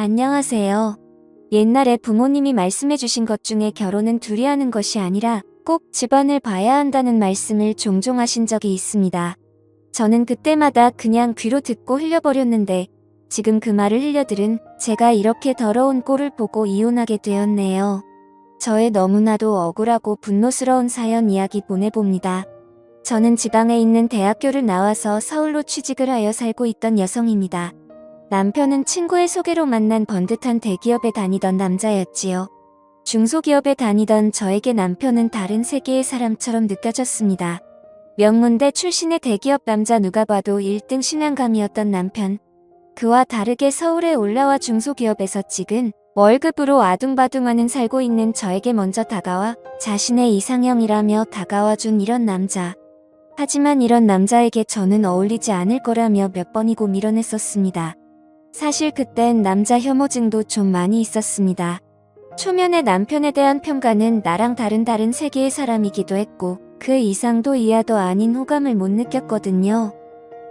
안녕하세요. 옛날에 부모님이 말씀해주신 것 중에 결혼은 둘이 하는 것이 아니라 꼭 집안을 봐야 한다는 말씀을 종종 하신 적이 있습니다. 저는 그때마다 그냥 귀로 듣고 흘려버렸는데 지금 그 말을 흘려들은 제가 이렇게 더러운 꼴을 보고 이혼하게 되었네요. 저의 너무나도 억울하고 분노스러운 사연 이야기 보내봅니다. 저는 지방에 있는 대학교를 나와서 서울로 취직을 하여 살고 있던 여성입니다. 남편은 친구의 소개로 만난 번듯한 대기업에 다니던 남자였지요. 중소기업에 다니던 저에게 남편은 다른 세계의 사람처럼 느껴졌습니다. 명문대 출신의 대기업 남자, 누가 봐도 1등 신앙감이었던 남편. 그와 다르게 서울에 올라와 중소기업에서 찍은 월급으로 아둥바둥하는 살고 있는 저에게 먼저 다가와 자신의 이상형이라며 다가와준 이런 남자. 하지만 이런 남자에게 저는 어울리지 않을 거라며 몇 번이고 밀어냈었습니다. 사실 그땐 남자 혐오증도 좀 많이 있었습니다. 초면에 남편에 대한 평가는 나랑 다른 세계의 사람이기도 했고 그 이상도 이하도 아닌 호감을 못 느꼈거든요.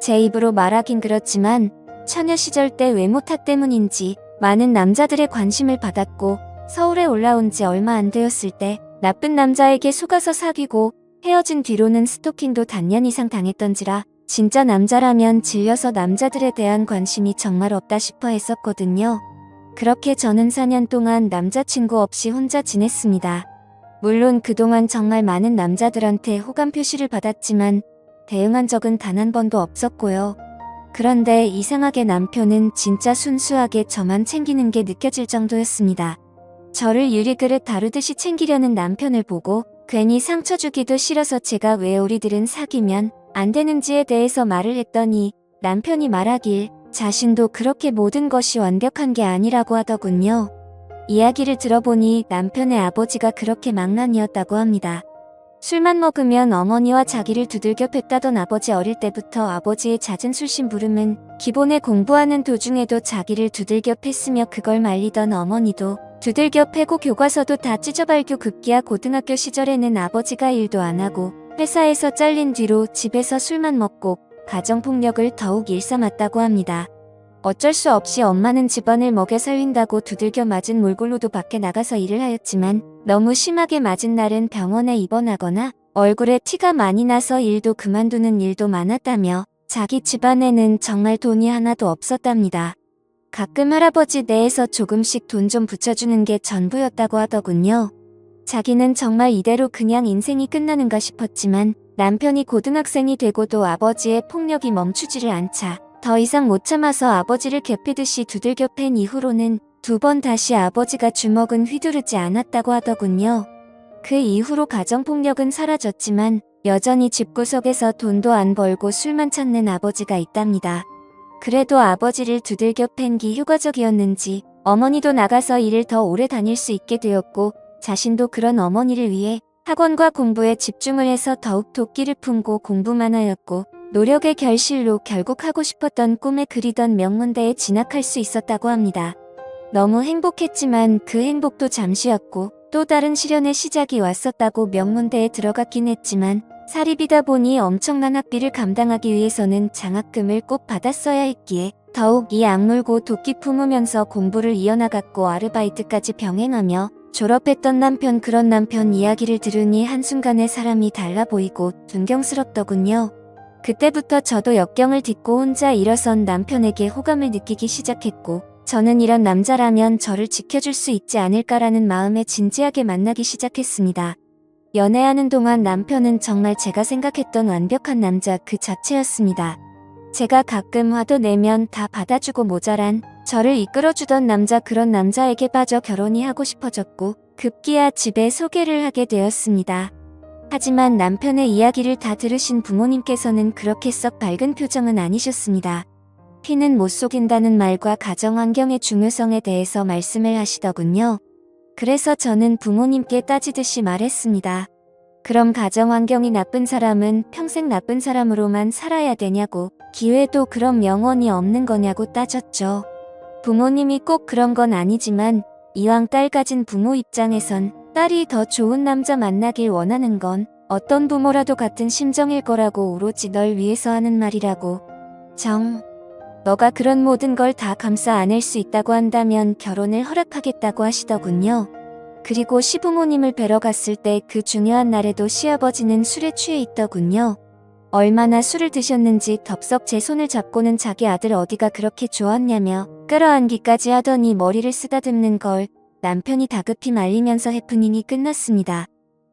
제 입으로 말하긴 그렇지만 처녀 시절 때 외모 탓 때문인지 많은 남자들의 관심을 받았고 서울에 올라온 지 얼마 안 되었을 때 나쁜 남자에게 속아서 사귀고 헤어진 뒤로는 스토킹도 단년 이상 당했던지라 진짜 남자라면 질려서 남자들에 대한 관심이 정말 없다 싶어 했었거든요. 그렇게 저는 4년 동안 남자친구 없이 혼자 지냈습니다. 물론 그동안 정말 많은 남자들한테 호감 표시를 받았지만 대응한 적은 단 한 번도 없었고요. 그런데 이상하게 남편은 진짜 순수하게 저만 챙기는 게 느껴질 정도였습니다. 저를 유리그릇 다루듯이 챙기려는 남편을 보고 괜히 상처 주기도 싫어서 제가 왜 우리들은 사귀면 안 되는지에 대해서 말을 했더니 남편이 말하길 자신도 그렇게 모든 것이 완벽한 게 아니라고 하더군요. 이야기를 들어보니 남편의 아버지가 그렇게 망난이었다고 합니다. 술만 먹으면 어머니와 자기를 두들겨 팼다던 아버지. 어릴 때부터 아버지의 잦은 술심부름은 기본에 공부하는 도중에도 자기를 두들겨 팼으며 그걸 말리던 어머니도 두들겨 패고 교과서도 다 찢어발교. 급기야 고등학교 시절에는 아버지가 일도 안 하고 회사에서 잘린 뒤로 집에서 술만 먹고 가정폭력을 더욱 일삼았다고 합니다. 어쩔 수 없이 엄마는 집안을 먹여 살린다고 두들겨 맞은 몰골로도 밖에 나가서 일을 하였지만 너무 심하게 맞은 날은 병원에 입원하거나 얼굴에 티가 많이 나서 일도 그만두는 일도 많았다며 자기 집안에는 정말 돈이 하나도 없었답니다. 가끔 할아버지 내에서 조금씩 돈 좀 붙여주는 게 전부였다고 하더군요. 자기는 정말 이대로 그냥 인생이 끝나는가 싶었지만 남편이 고등학생이 되고도 아버지의 폭력이 멈추지를 않자 더 이상 못 참아서 아버지를 괴피듯이 두들겨 팬 이후로는 2번 다시 아버지가 주먹은 휘두르지 않았다고 하더군요. 그 이후로 가정폭력은 사라졌지만 여전히 집구석에서 돈도 안 벌고 술만 찾는 아버지가 있답니다. 그래도 아버지를 두들겨 팬 게 효과적이었는지 어머니도 나가서 일을 더 오래 다닐 수 있게 되었고 자신도 그런 어머니를 위해 학원과 공부에 집중을 해서 더욱 도끼를 품고 공부만 하였고 노력의 결실로 결국 하고 싶었던 꿈에 그리던 명문대에 진학할 수 있었다고 합니다. 너무 행복했지만 그 행복도 잠시였고 또 다른 시련의 시작이 왔었다고. 명문대에 들어갔긴 했지만 사립이다 보니 엄청난 학비를 감당하기 위해서는 장학금을 꼭 받았어야 했기에 더욱 이 악물고 도끼 품으면서 공부를 이어나갔고 아르바이트까지 병행하며 졸업했던 남편. 그런 남편 이야기를 들으니 한순간에 사람이 달라 보이고 존경스럽더군요. 그때부터 저도 역경을 딛고 혼자 일어선 남편에게 호감을 느끼기 시작했고 저는 이런 남자라면 저를 지켜줄 수 있지 않을까라는 마음에 진지하게 만나기 시작했습니다. 연애하는 동안 남편은 정말 제가 생각했던 완벽한 남자 그 자체였습니다. 제가 가끔 화도 내면 다 받아주고 모자란 저를 이끌어주던 남자. 그런 남자에게 빠져 결혼이 하고 싶어졌고 급기야 집에 소개를 하게 되었습니다. 하지만 남편의 이야기를 다 들으신 부모님께서는 그렇게 썩 밝은 표정은 아니셨습니다. 피는 못 속인다는 말과 가정환경의 중요성에 대해서 말씀을 하시더군요. 그래서 저는 부모님께 따지듯이 말했습니다. 그럼 가정환경이 나쁜 사람은 평생 나쁜 사람으로만 살아야 되냐고, 기회도 그럼 영원히 없는 거냐고 따졌죠. 부모님이 꼭 그런 건 아니지만 이왕 딸 가진 부모 입장에선 딸이 더 좋은 남자 만나길 원하는 건 어떤 부모라도 같은 심정일 거라고, 오로지 널 위해서 하는 말이라고. 너가 그런 모든 걸 다 감싸 안을 수 있다고 한다면 결혼을 허락하겠다고 하시더군요. 그리고 시부모님을 뵈러 갔을 때 그 중요한 날에도 시아버지는 술에 취해 있더군요. 얼마나 술을 드셨는지 덥석 제 손을 잡고는 자기 아들 어디가 그렇게 좋았냐며 끌어안기까지 하더니 머리를 쓰다듬는 걸 남편이 다급히 말리면서 해프닝이 끝났습니다.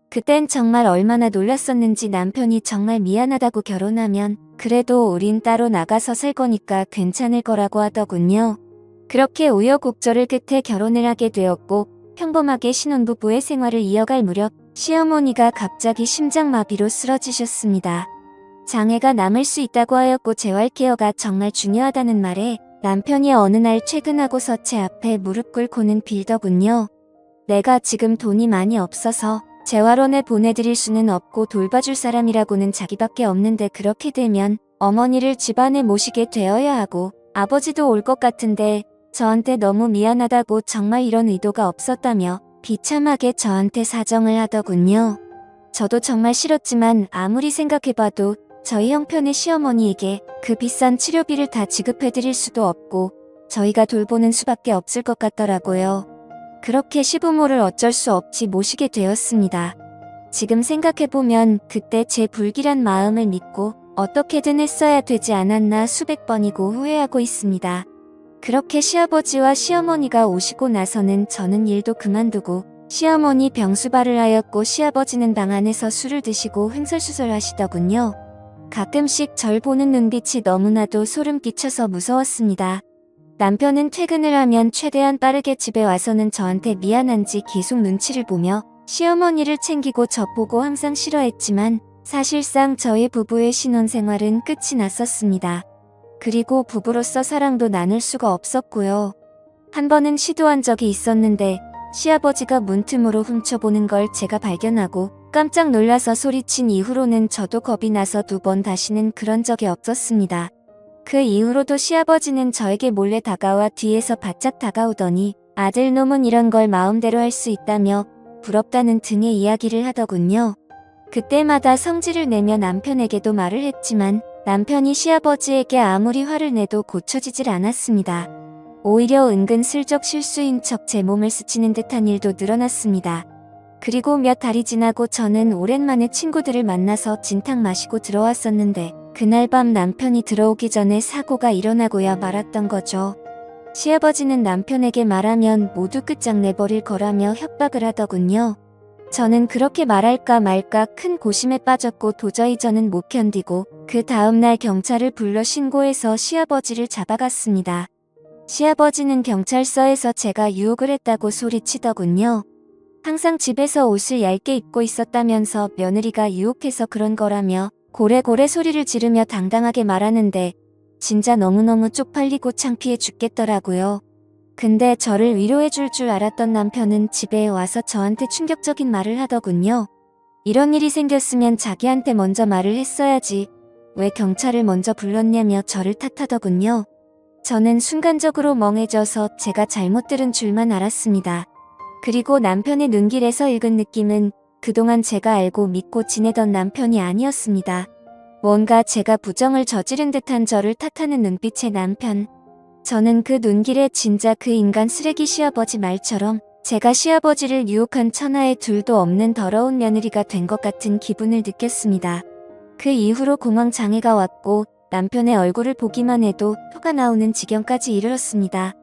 그땐 정말 얼마나 놀랐었는지 남편이 정말 미안하다고 결혼하면 그래도 우린 따로 나가서 살 거니까 괜찮을 거라고 하더군요. 그렇게 우여곡절을 끝에 결혼을 하게 되었고 평범하게 신혼부부의 생활을 이어갈 무렵 시어머니가 갑자기 심장마비로 쓰러지셨습니다. 장애가 남을 수 있다고 하였고 재활케어가 정말 중요하다는 말에 남편이 어느 날 퇴근하고서 제 앞에 무릎 꿇고는 빌더군요. 내가 지금 돈이 많이 없어서 재활원에 보내드릴 수는 없고 돌봐줄 사람이라고는 자기밖에 없는데 그렇게 되면 어머니를 집안에 모시게 되어야 하고 아버지도 올 것 같은데 저한테 너무 미안하다고 정말 이런 의도가 없었다며 비참하게 저한테 사정을 하더군요. 저도 정말 싫었지만 아무리 생각해봐도 저희 형편의 시어머니에게 그 비싼 치료비를 다 지급해드릴 수도 없고 저희가 돌보는 수밖에 없을 것 같더라고요. 그렇게 시부모를 어쩔 수 없이 모시게 되었습니다. 지금 생각해보면 그때 제 불길한 마음을 믿고 어떻게든 했어야 되지 않았나 수백 번이고 후회하고 있습니다. 그렇게 시아버지와 시어머니가 오시고 나서는 저는 일도 그만두고 시어머니 병수발을 하였고 시아버지는 방 안에서 술을 드시고 횡설수설 하시더군요. 가끔씩 절 보는 눈빛이 너무나도 소름 끼쳐서 무서웠습니다. 남편은 퇴근을 하면 최대한 빠르게 집에 와서는 저한테 미안한지 계속 눈치를 보며 시어머니를 챙기고 저 보고 항상 싫어했지만 사실상 저희 부부의 신혼생활은 끝이 났었습니다. 그리고 부부로서 사랑도 나눌 수가 없었고요. 한 번은 시도한 적이 있었는데 시아버지가 문틈으로 훔쳐보는 걸 제가 발견하고 깜짝 놀라서 소리친 이후로는 저도 겁이 나서 두 번 다시는 그런 적이 없었습니다. 그 이후로도 시아버지는 저에게 몰래 다가와 뒤에서 바짝 다가오더니 아들놈은 이런 걸 마음대로 할 수 있다며 부럽다는 등의 이야기를 하더군요. 그때마다 성질을 내며 남편에게도 말을 했지만 남편이 시아버지에게 아무리 화를 내도 고쳐지질 않았습니다. 오히려 은근 슬쩍 실수인 척 제 몸을 스치는 듯한 일도 늘어났습니다. 그리고 몇 달이 지나고 저는 오랜만에 친구들을 만나서 진탕 마시고 들어왔었는데 그날 밤 남편이 들어오기 전에 사고가 일어나고야 말았던 거죠. 시아버지는 남편에게 말하면 모두 끝장내버릴 거라며 협박을 하더군요. 저는 그렇게 말할까 말까 큰 고심에 빠졌고 도저히 저는 못 견디고 그 다음날 경찰을 불러 신고해서 시아버지를 잡아갔습니다. 시아버지는 경찰서에서 제가 유혹을 했다고 소리치더군요. 항상 집에서 옷을 얇게 입고 있었다면서 며느리가 유혹해서 그런 거라며 고래고래 소리를 지르며 당당하게 말하는데 진짜 너무너무 쪽팔리고 창피해 죽겠더라고요. 근데 저를 위로해 줄 알았던 남편은 집에 와서 저한테 충격적인 말을 하더군요. 이런 일이 생겼으면 자기한테 먼저 말을 했어야지. 왜 경찰을 먼저 불렀냐며 저를 탓하더군요. 저는 순간적으로 멍해져서 제가 잘못 들은 줄만 알았습니다. 그리고 남편의 눈길에서 읽은 느낌은 그동안 제가 알고 믿고 지내던 남편이 아니었습니다. 뭔가 제가 부정을 저지른 듯한 저를 탓하는 눈빛의 남편. 저는 그 눈길에 진짜 그 인간 쓰레기 시아버지 말처럼 제가 시아버지를 유혹한 천하의 둘도 없는 더러운 며느리가 된 것 같은 기분을 느꼈습니다. 그 이후로 공황장애가 왔고 남편의 얼굴을 보기만 해도 토가 나오는 지경까지 이르렀습니다.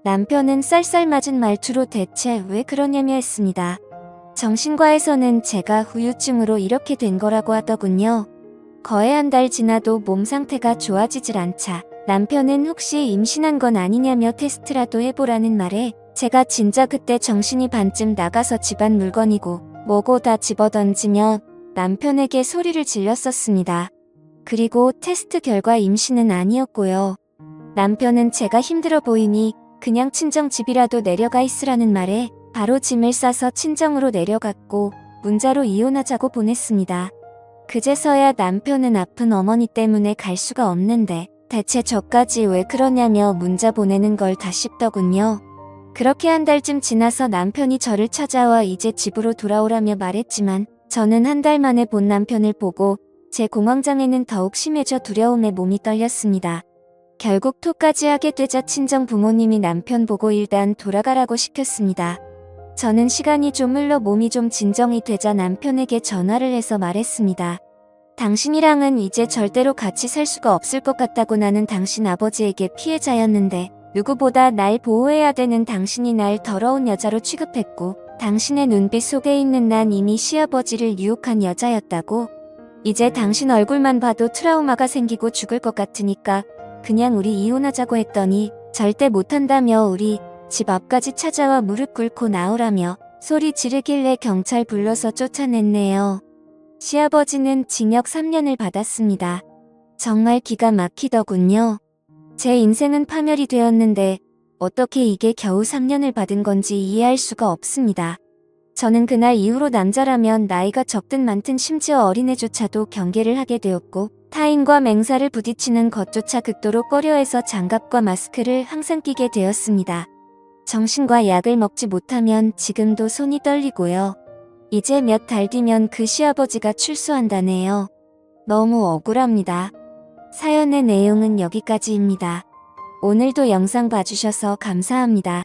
남편은 쌀쌀맞은 말투로 대체 왜 그러냐며 했습니다. 정신과에서는 제가 후유증으로 이렇게 된 거라고 하더군요. 거의 한 달 지나도 몸 상태가 좋아지질 않자 남편은 혹시 임신한 건 아니냐며 테스트라도 해보라는 말에 제가 진짜 그때 정신이 반쯤 나가서 집안 물건이고 뭐고 다 집어던지며 남편에게 소리를 질렀었습니다. 그리고 테스트 결과 임신은 아니었고요. 남편은 제가 힘들어 보이니 그냥 친정 집이라도 내려가 있으라는 말에 바로 짐을 싸서 친정으로 내려갔고 문자로 이혼하자고 보냈습니다. 그제서야 남편은 아픈 어머니 때문에 갈 수가 없는데 대체 저까지 왜 그러냐며 문자 보내는 걸 다 씹더군요. 그렇게 한 달쯤 지나서 남편이 저를 찾아와 이제 집으로 돌아오라며 말했지만 저는 한 달 만에 본 남편을 보고 제 공황장애는 더욱 심해져 두려움에 몸이 떨렸습니다. 결국 토까지 하게 되자 친정 부모님이 남편 보고 일단 돌아가라고 시켰습니다. 저는 시간이 좀 흘러 몸이 좀 진정이 되자 남편에게 전화를 해서 말했습니다. 당신이랑은 이제 절대로 같이 살 수가 없을 것 같다고. 나는 당신 아버지에게 피해자였는데 누구보다 날 보호해야 되는 당신이 날 더러운 여자로 취급했고 당신의 눈빛 속에 있는 난 이미 시아버지를 유혹한 여자였다고. 이제 당신 얼굴만 봐도 트라우마가 생기고 죽을 것 같으니까 그냥 우리 이혼하자고 했더니 절대 못한다며 우리 집 앞까지 찾아와 무릎 꿇고 나오라며 소리 지르길래 경찰 불러서 쫓아냈네요. 시아버지는 징역 3년을 받았습니다. 정말 기가 막히더군요. 제 인생은 파멸이 되었는데 어떻게 이게 겨우 3년을 받은 건지 이해할 수가 없습니다. 저는 그날 이후로 남자라면 나이가 적든 많든 심지어 어린애조차도 경계를 하게 되었고 타인과 맹사를 부딪히는 것조차 극도로 꺼려해서 장갑과 마스크를 항상 끼게 되었습니다. 정신과 약을 먹지 못하면 지금도 손이 떨리고요. 이제 몇 달 뒤면 그 시아버지가 출소한다네요. 너무 억울합니다. 사연의 내용은 여기까지입니다. 오늘도 영상 봐주셔서 감사합니다.